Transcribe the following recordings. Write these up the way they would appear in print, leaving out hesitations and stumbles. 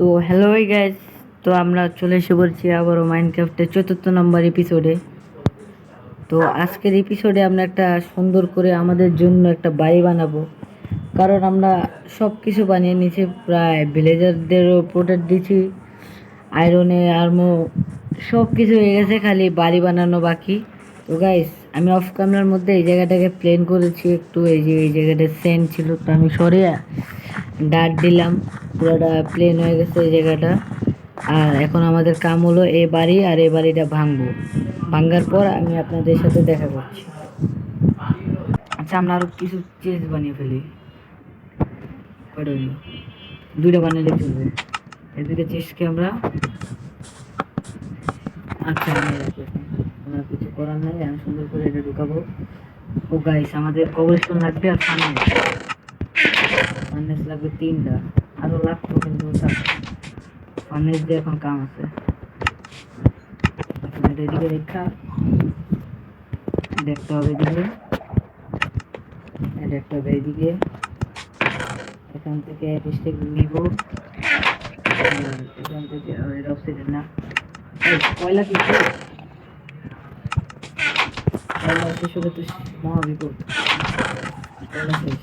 তো hello guys. তো আমরা চলে এসে পড়ছি আবারও মাইনক্রাফটের 4th নম্বর এপিসোডে। তো আজকের এপিসোডে আমরা একটা সুন্দর করে আমাদের জন্য একটা বাড়ি বানাবো, কারণ আমরা সব কিছু বানিয়ে নিয়েছি, প্রায় ভিলেজারদেরও প্রোটেক্ট দিয়েছি, আয়রনে আর্মো সব কিছু হয়ে গেছে, খালি বাড়ি বানানো বাকি। তো গাইস, আমি অফ ক্যামেরার মধ্যে এই জায়গাটাকে প্লেন করেছি একটু, এই জায়গাটা সেন্ড ছিল, তো আমি সরিয়ে ডাট দিলাম, পুরোটা প্লেন হয়ে গেছে এই জায়গাটা। আর এখন আমাদের কাম হলো এই বাড়ি আর এই বাড়িটা ভাঙবো, ভাঙার পর আমি আপনাদের সাথে দেখা করছি। আচ্ছা, আমরা আরো কিছু চেঞ্জ বানিয়ে ফেলি। কয়টা হলো? দুইটা বানালে চলবে, এই দুইটা চেঞ্জকে আমরা আচ্ছা আমি রাখি, আমার কিছু করার নাই, আমি সুন্দর করে এটা ঢুকাবো। ও গাইস, আমাদের কবরস্টোন লাগবে আর ফার্নেস লাগবে 3টা, আরো লাগতো কিন্তু ফার্নেস দিয়ে এখন কাম আছে। এটা এদিকে রেখা দেখতে হবে, এদিকে দেখতে হবে, এদিকে এখান থেকে স্টেক নিব, এখান থেকে অক্সিজেন না, কয়লা কিন্তু কয়লা শেষ হলে তো মহাবিপদ। কয়লা শেষ,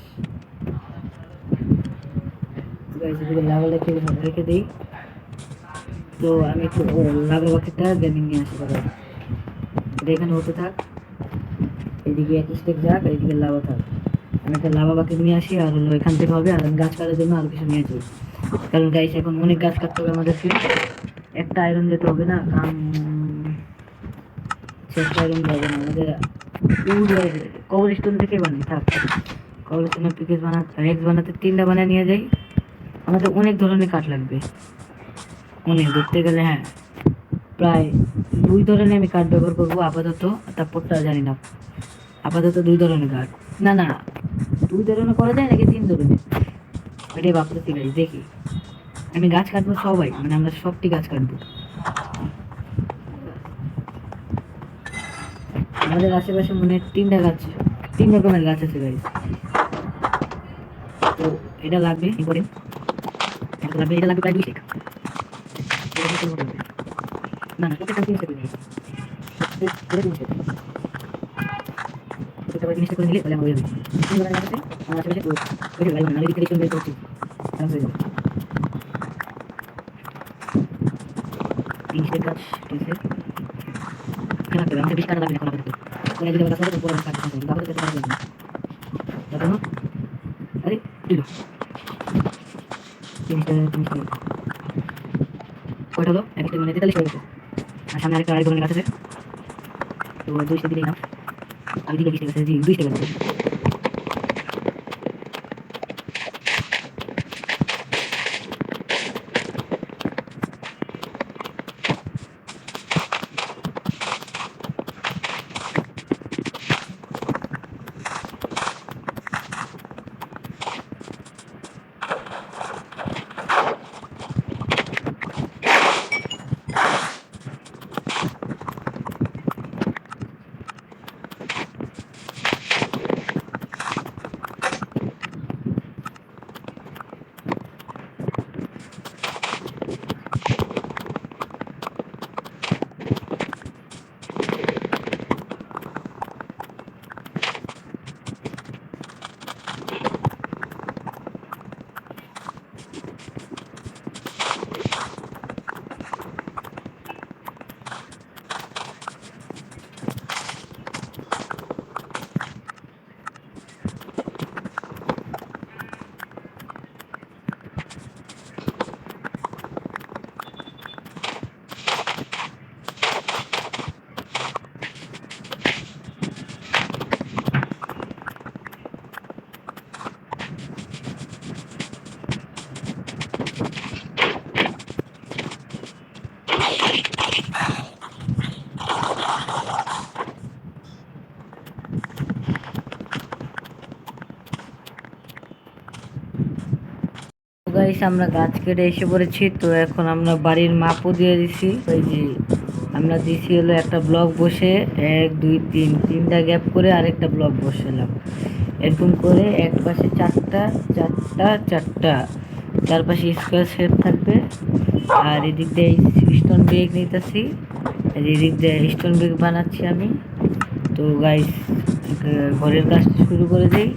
লাভা রেখে দিই। তো আমি একটু লাভা বাকিটা গেমিং নিয়ে আসতে পারবো, এটা এখানে হতে থাক, এদিকে এক স্টেক যাক, এদিকে লাভা থাক। আমি একটা লাভা বাকি নিয়ে আসি, আর হলো এখান থেকে হবে, আর আমি গাছ কাটার জন্য আরো কিছু নিয়ে যাই, কারণ গাইস এখন অনেক গাছ কাটতে হবে আমাদেরকে, একটা আয়রন যেতে হবে না, কারণ একটা আয়রন যাবে না আমাদের, কবর স্টোন থেকে বানাই থাক, কবর স্টোনের পিকেজ বানাতে রেক্স বানাতে 3টা বানিয়ে নিয়ে যাই। আমাদের অনেক ধরনের কাঠ লাগবে, অনেক ধরতে গেলে, হ্যাঁ প্রায় 2 ধরনের আমি কাঠ ব্যবহার করবো আপাতত, তারপরটা জানি না। আপাতত 2 ধরনের কাঠ, না না 2 ধরনের করা যায় নাকি 3 ধরনের, এটাই ভাবতেছি গাইস, দেখি। আমি গাছ কাটবো সবাই, মানে আমরা সবটি গাছ কাটবো। আমাদের আশেপাশে মনে হয় 3টা গাছ, 3 রকমের গাছ আছে গাইস। তো এটা লাগবে ইম্পর্টেন্ট, এটা লাগবে প্রায় 2 স্টেক। না না প্রত্যেকটা 3 স্টেক নিয়ে এটা 3 স্টেক, প্রত্যেকটা 3 স্টেক করে নিলে তাহলে আমরা হয়ে যাবে। 3 ধরনের গাছ আছে আমার আশেপাশে, তো ওই যে গাছ বানানো এদিক থেকে বের করছি, আরাম হয়ে যাবে। 3 স্টেক গাছ, ঠিক আছে, এখানে লাগবে আমাদের 20 কাটা লাগবে এখন আপাতত, পরে যদি আমরা গাছ লাগাবো পরে আমরা কাটতে পারবো, আপাতত কাটা লাগবে না। তারপর আরে দিল 3 স্টেক কয়টা হলো, এক স্টেক মানে 43 হয়ে গেছে। আর সামনে আরেক ধরনের গাছ আছে, তো 2 স্টেক দিলেই না, আমি দিকে 20 স্টেক আছে, 2 স্টেক আছে। গাইস, আমরা গাছ কেটে এসে পড়েছি, তো এখন আমরা বাড়ির মাপও দিয়ে দিছি, ওই যে আমরা দিছি হলো একটা ব্লক বসে 1 2 3 3টা গ্যাপ করে আরেকটা ব্লক বসালাম, এরকম করে এক পাশে 4টা 4টা 4টা, চারপাশে স্কোয়ার শেপ থাকবে। আর এদিক দিয়ে স্টোন ব্রেক নিতেছি, এদিক দিয়ে স্টোন ব্রেক বানাচ্ছি আমি। তো গাইস ঘরের কাজটা শুরু করে দিই।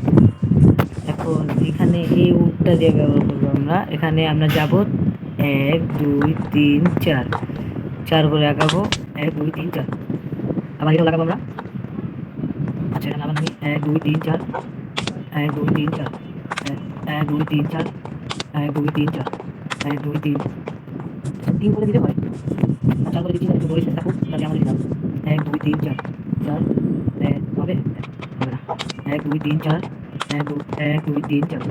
এখন এখানে এই উডটা দিয়ে ব্যবহার করবো আমরা। এখানে আমরা যাব 1 2 3 4, 4 করে আঁকাবো। 1 2 3 4, আবার এটা লাগাবো আমরা। আচ্ছা এখানে আবার আমি 1 2 3 4, 1 2 3 4, 1 2 3 4, 1 2 3 4, 1 2 3, 3 করে দিলে হয় না, 4 করে দিচ্ছি একটু বড় স্পেস থাকুক, তাহলে আমরা দিলাম 1 2 3 4 4 হবে হবে না, 1 2 3 4, 1 2 1 2 3 4,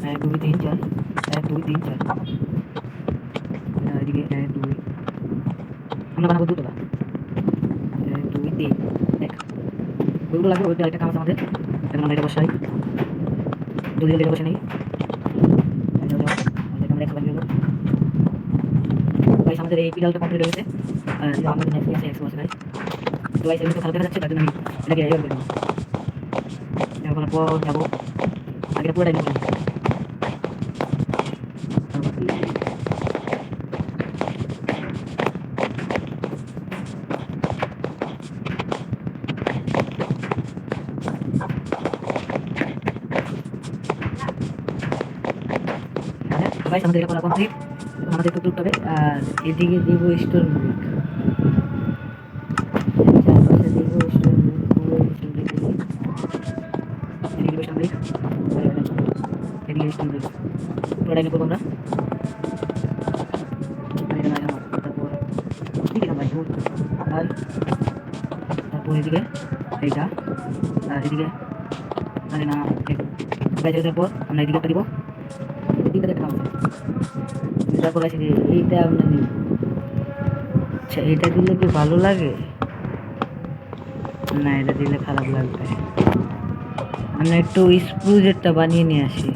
1 2 3 4, 1 2 3 4, এদিকে 1 2 আমরা বানাবো দুটো, 1 2 3 1, ওইগুলো লাগবে। ওইটা একটা কাম আছে আমাদের। এখন আমরা এটা বসাই, যদি এটা বসে নিই গাইস, আমাদের এই পিলালটা কমপ্লিট হয়ে গেছে। আমাদের নেক্সট আছে এক্স আছে গাইস। তো গাইস এগুলো ভালো দেখা যাচ্ছে, তার জন্য আমি এটাকে এডিট করে দেব। এখন পর যাব আগে পুরোটাই নেব। গাইস আমাদের এটা করা কমপ্লিট। আমাদের একটু টুকটাবে। আর এদিকে দিব স্টোন ব্রিক, চারপাশে দিব স্টোন ব্রিক, পুরো স্টোন ব্রিক দিব। এদিকে দিব স্টোন ব্রিক, এদিকে স্টোন ব্রিক, পুরোটাই নেব আমরা। তারপর এদিকে এইটা, আর এদিকে আরে না বাইরে পর আমরা এদিকে একটা দিব। এদিকে একটা আছে, তারপর আছে যে এইটা আমরা নিব। আচ্ছা এটা দিলে কি ভালো লাগে? না এটা দিলে খারাপ লাগবে। আমরা একটু স্প্রুজেরটা বানিয়ে নিয়ে আসি।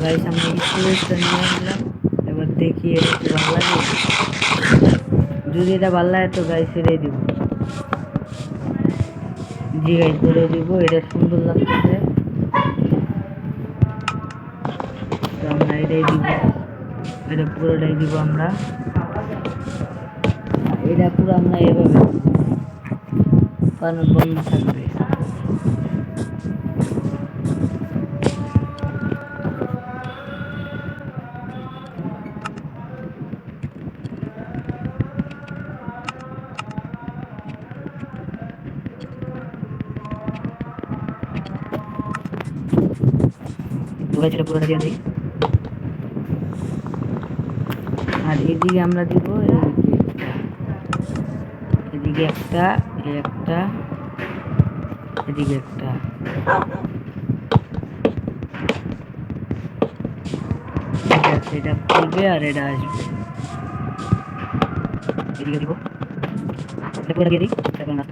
গাইস আমরা স্প্রুজটা নিয়ে আসলাম। এবার দেখি এটা কি ভালো লাগে। যদি এটা ভালো লাগে তো গাইস এটাই দিব। জি গাইস এটাই দিব, এটা সুন্দর লাগতেছে। তো আমরা এটাই দিব, এটা পুরোটাই দিব আমরা। এটা পুরো আমরা এভাবে কারণ বন্ধ থাকবে। এটা পুরোটা দিয়ে দিই। আর এদিকে আমরা দিব এদিকে একটা, একটা এদিকে একটা। ঠিক আছে এটা খুলবে আর এটা আসবে। এদিকে দিব, এটা পুরোটা দিয়ে দিই। তারপর না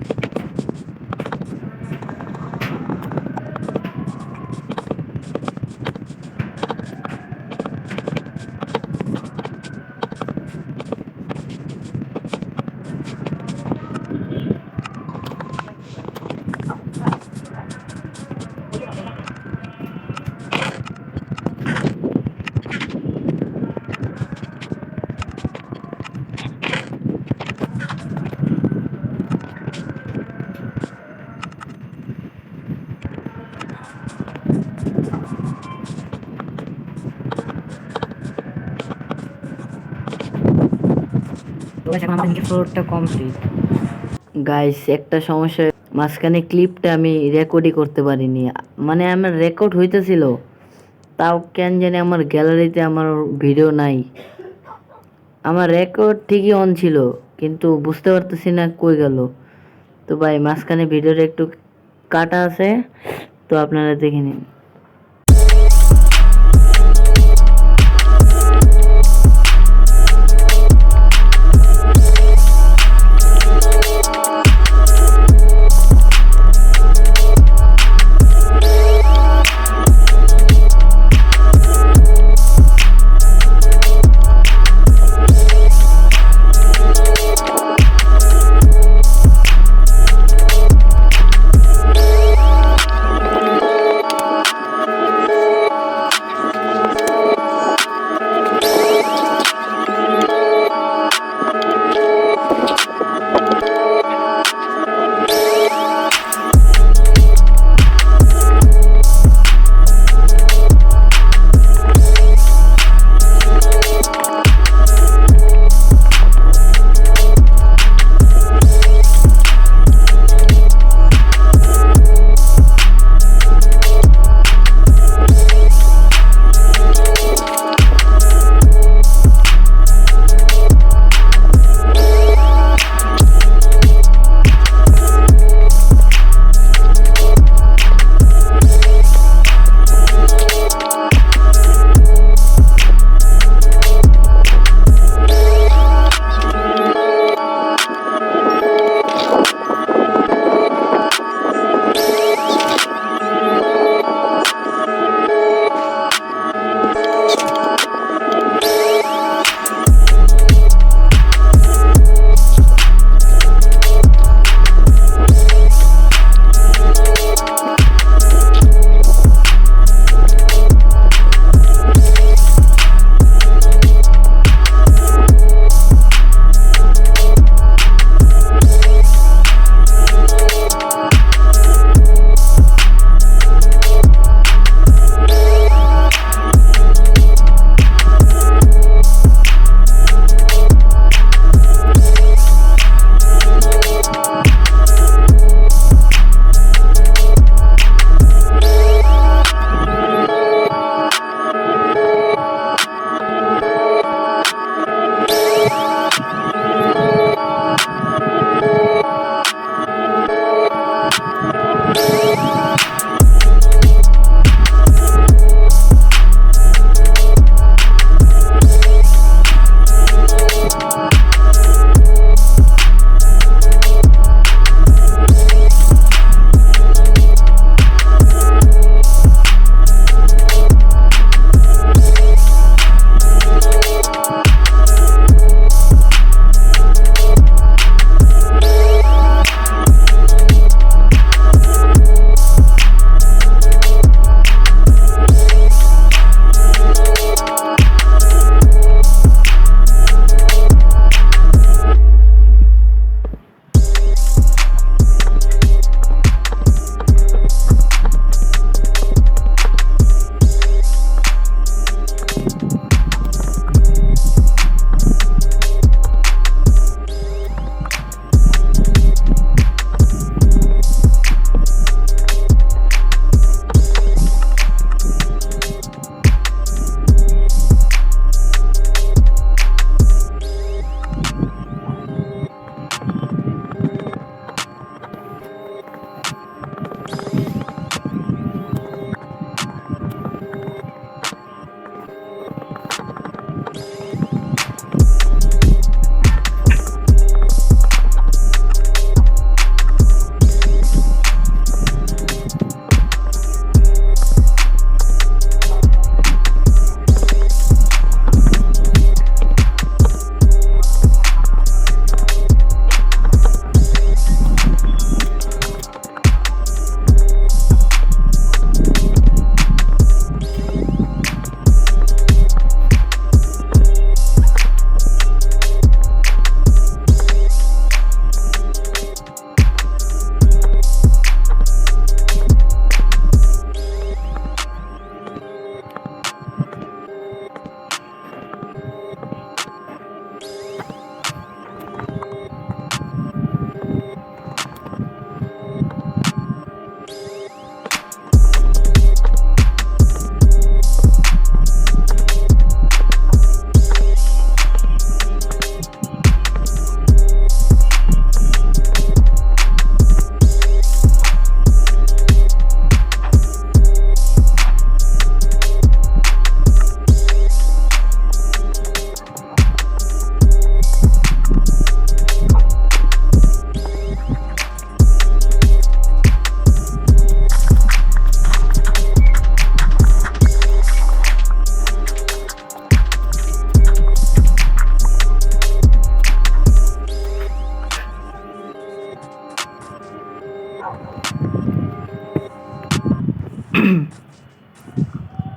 এখন আমাদের নিচের ফ্লোরটা কমপ্লিট। গাইস একটা সমস্যা, মাঝখানে ক্লিপটা আমি রেকর্ডই করতে পারিনি। মানে আমার রেকর্ড হইতেছিল, তাও কেন জানি আমার গ্যালারিতে আমার ভিডিও নাই। আমার রেকর্ড ঠিকই অন ছিল, কিন্তু বুঝতে পারতেছি না কই গেল। তো ভাই মাঝখানে ভিডিওটা একটু কাটা আছে, তো আপনারা দেখে নিন।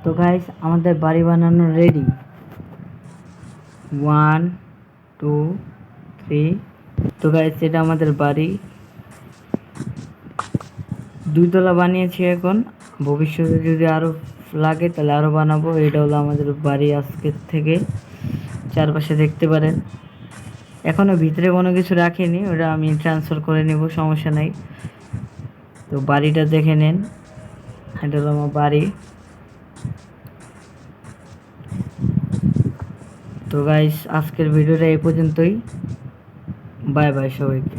তো গাইস আমাদের বাড়ি বানানো রেডি। 1 2 3। তো গাইস এটা আমাদের বাড়ি, 2 তলা বানিয়েছি। এখন ভবিষ্যতে যদি আরো লাগে তাহলে আরো বানাবো। এটা হলো আমাদের বাড়ি আজকের থেকে, চারপাশে দেখতে পারেন। এখনো ভিতরে কোনো কিছু রাখিনি, ওটা আমি ট্রান্সফার করে নিব, সমস্যা নাই। তো বাড়িটা দেখে নেন, এটা হলো আমার বাড়ি। তো গাইস আজকের ভিডিওটা এই পর্যন্তই। বাই বাই সবাইকে।